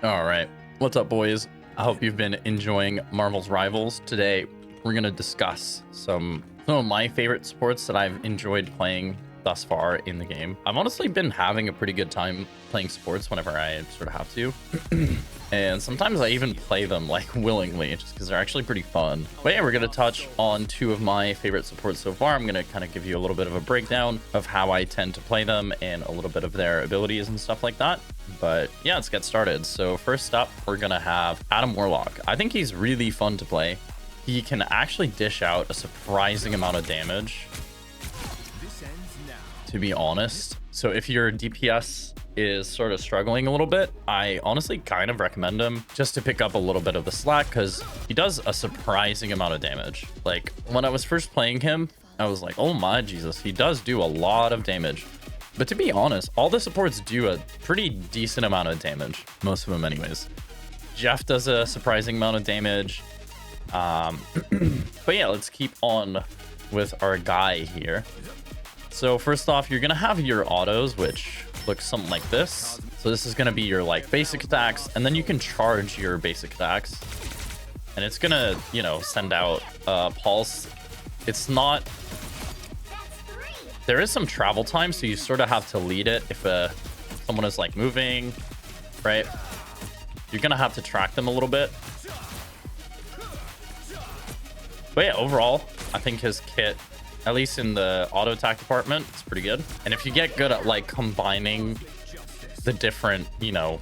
All right. What's up, boys? I hope you've been enjoying Marvel's Rivals. Today, we're going to discuss some of my favorite supports that I've enjoyed playing thus far in the game. I've honestly been having a pretty good time playing supports whenever I sort of have to. And sometimes I even play them like willingly just because they're actually pretty fun. But yeah, we're going to touch on two of my favorite supports so far. I'm going to kind of give you a little bit of a breakdown of how I tend to play them and a little bit of their abilities and stuff like that. But yeah, let's get started. So first up, we're going to have Adam Warlock. I think he's really fun to play. He can actually dish out a surprising amount of damage, to be honest. So if your DPS is sort of struggling a little bit, I honestly kind of recommend him just to pick up a little bit of the slack because he does a surprising amount of damage. Like when I was first playing him, I was like, oh my Jesus, he does do a lot of damage. But to be honest, all the supports do a pretty decent amount of damage. Most of them anyways. Jeff does a surprising amount of damage. But yeah, let's keep on with our guy here. So first off, you're going to have your autos, which looks something like this. So this is going to be your like basic attacks, and then you can charge your basic attacks. And it's going to, you know, send out pulse. It's not... There is some travel time, so you sort of have to lead it if someone is like moving, right? You're going to have to track them a little bit. But yeah, overall, I think his kit, at least in the auto attack department, it's pretty good. And if you get good at like combining the different, you know,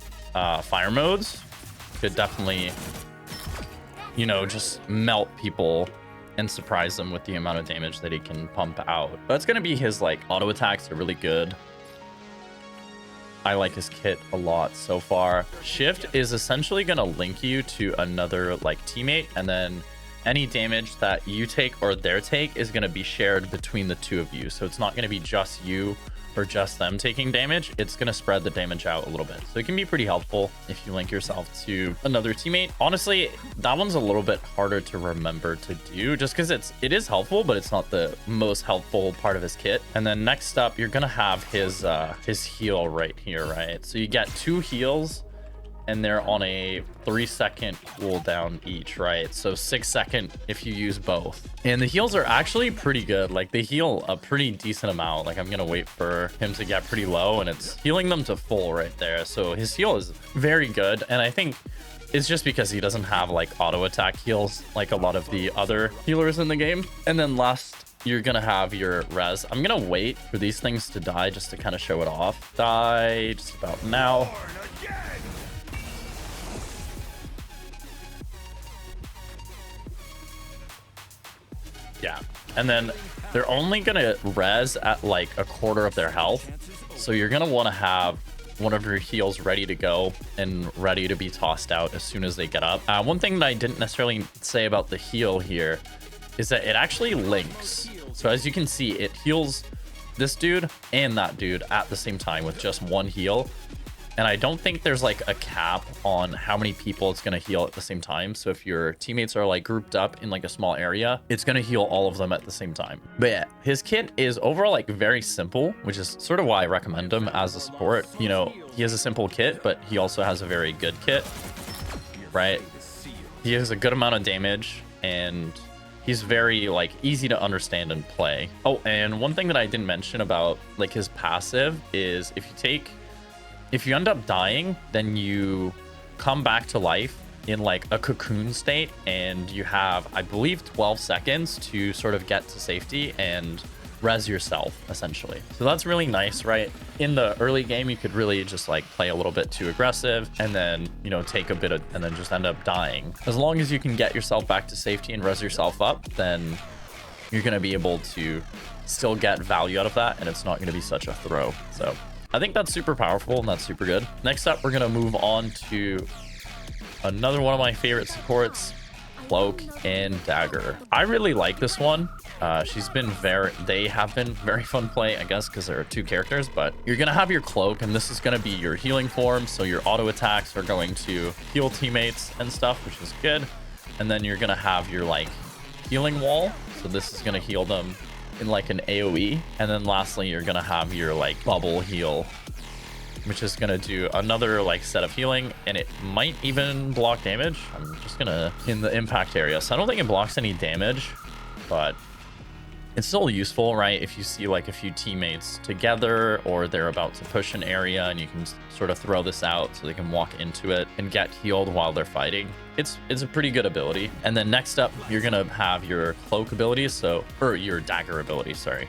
fire modes, you could definitely, you know, just melt people and surprise them with the amount of damage that he can pump out. That's going to be his like auto attacks are really good. I like his kit a lot so far. Shift is essentially going to link you to another like teammate, and then any damage that you take or their take is going to be shared between the two of you. So it's not going to be just you or just them taking damage. It's going to spread the damage out a little bit. So it can be pretty helpful if you link yourself to another teammate. Honestly, that one's a little bit harder to remember to do just because it is helpful, but it's not the most helpful part of his kit. And then next up, you're going to have his heal right here, right? So you get 2 heals, and they're on a 3-second cooldown each, right? So 6-second if you use both. And the heals are actually pretty good. Like they heal a pretty decent amount. Like I'm gonna wait for him to get pretty low, and it's healing them to full right there. So his heal is very good. And I think it's just because he doesn't have like auto attack heals like a lot of the other healers in the game. And then last, you're gonna have your res. I'm gonna wait for these things to die just to kind of show it off. Die just about now. Yeah, and then they're only gonna res at like a quarter of their health, so you're gonna want to have one of your heals ready to go and ready to be tossed out as soon as they get up. One thing that I didn't necessarily say about the heal here is that it actually links. So as you can see, it heals this dude and that dude at the same time with just one heal. And I don't think there's like a cap on how many people it's going to heal at the same time. So if your teammates are like grouped up in like a small area, it's going to heal all of them at the same time. But yeah, his kit is overall like very simple, which is sort of why I recommend him as a support. You know, he has a simple kit, but he also has a very good kit, right? He has a good amount of damage, and he's very like easy to understand and play. Oh, and one thing that I didn't mention about like his passive is if you end up dying, then you come back to life in like a cocoon state, and you have, I believe, 12 seconds to sort of get to safety and res yourself, essentially. So that's really nice, right? In the early game, you could really just like play a little bit too aggressive and then, you know, take a bit of, and then just end up dying. As long as you can get yourself back to safety and res yourself up, then you're going to be able to still get value out of that, and it's not going to be such a throw. So I think that's super powerful, and that's super good. Next up, we're going to move on to another one of my favorite supports, Cloak and Dagger. I really like this one. They have been very fun play, I guess, because there are 2 characters, but you're going to have your Cloak, and this is going to be your healing form. So your auto attacks are going to heal teammates and stuff, which is good. And then you're going to have your like healing wall. So this is going to heal them in like an AoE. And then lastly, you're going to have your like bubble heal which is gonna do another like set of healing, and it might even block damage. I'm just gonna in the impact area, so I don't think it blocks any damage, but it's still useful, right? If you see like a few teammates together or they're about to push an area, and you can sort of throw this out so they can walk into it and get healed while they're fighting. It's a pretty good ability. And then next up, you're gonna have your cloak ability, or your dagger ability, sorry.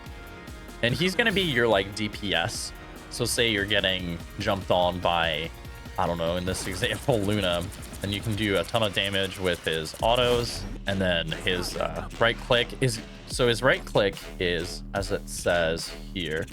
And he's gonna be your like DPS. So say you're getting jumped on by, I don't know, in this example, Luna, and you can do a ton of damage with his autos, and then his right click is, so his right click is, as it says here,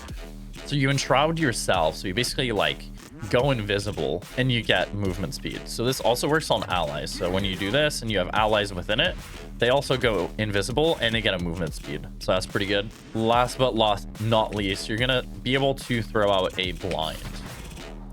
so you enshroud yourself, so you basically like go invisible and you get movement speed. So this also works on allies. So when you do this and you have allies within it, they also go invisible and they get a movement speed. So that's pretty good. Last but not least, you're gonna be able to throw out a blind.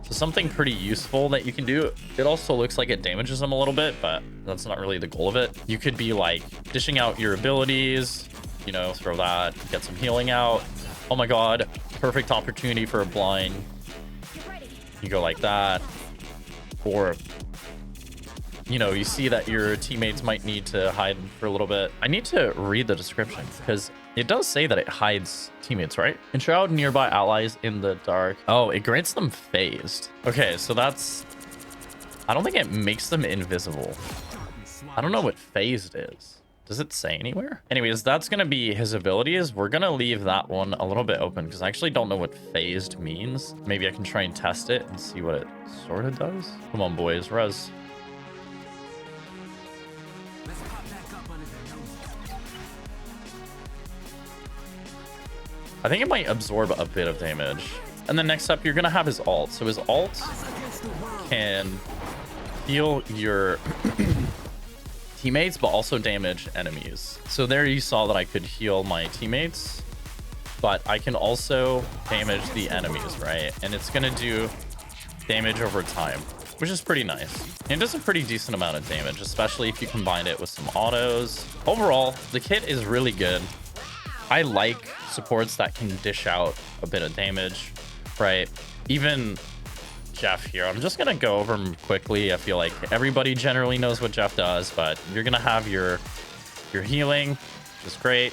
So something pretty useful that you can do. It also looks like it damages them a little bit, but that's not really the goal of it. You could be like dishing out your abilities, you know, throw that, get some healing out. Oh my god, perfect opportunity for a blind. You go like that, or you know, you see that your teammates might need to hide for a little bit. I need to read the description because it does say that it hides teammates, right? Enshroud nearby allies in the dark. Oh, it grants them phased. Okay, so that's, I don't think it makes them invisible. I don't know what phased is. Does it say anywhere? Anyways, that's going to be his abilities. We're going to leave that one a little bit open because I actually don't know what phased means. Maybe I can try and test it and see what it sort of does. Come on, boys. Res. I think it might absorb a bit of damage. And then next up, you're going to have his ult. So his ult can heal your teammates, but also damage enemies. So there you saw that I could heal my teammates, but I can also damage the enemies, right? And it's going to do damage over time, which is pretty nice. And it does a pretty decent amount of damage, especially if you combine it with some autos. Overall, the kit is really good. I like supports that can dish out a bit of damage, right? Even Jeff here, I'm just gonna go over him quickly. I feel like everybody generally knows what Jeff does, but you're gonna have your healing, which is great.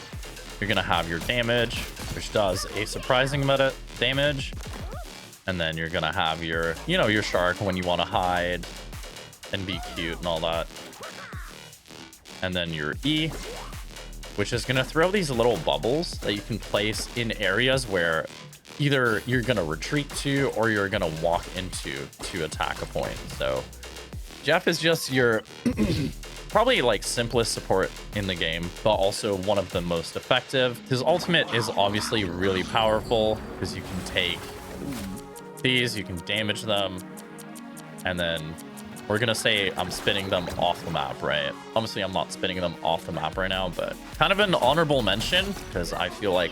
You're gonna have your damage, which does a surprising amount of damage, and then you're gonna have your, you know, your shark when you want to hide and be cute and all that, and then your E, which is gonna throw these little bubbles that you can place in areas where either you're gonna retreat to or you're gonna walk into to attack a point. So Jeff is just your probably like simplest support in the game, but also one of the most effective. His ultimate is obviously really powerful because you can take these, you can damage them, and then we're gonna say I'm spinning them off the map, right? Obviously I'm not spinning them off the map right now, but kind of an honorable mention because I feel like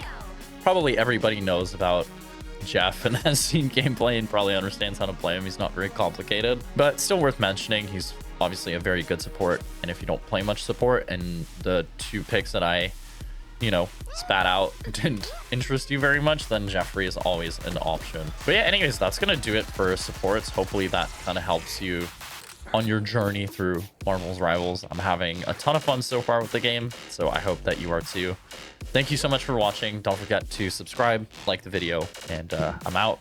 probably everybody knows about Jeff and has seen gameplay and probably understands how to play him. He's not very complicated, but still worth mentioning. He's obviously a very good support, and if you don't play much support and the two picks that I, you know, spat out didn't interest you very much, then Jeffrey is always an option. But yeah, anyways, that's gonna do it for supports. Hopefully that kind of helps you on your journey through Marvel's Rivals. I'm having a ton of fun so far with the game, so I hope that you are too. Thank you so much for watching. Don't forget to subscribe, like the video, and I'm out.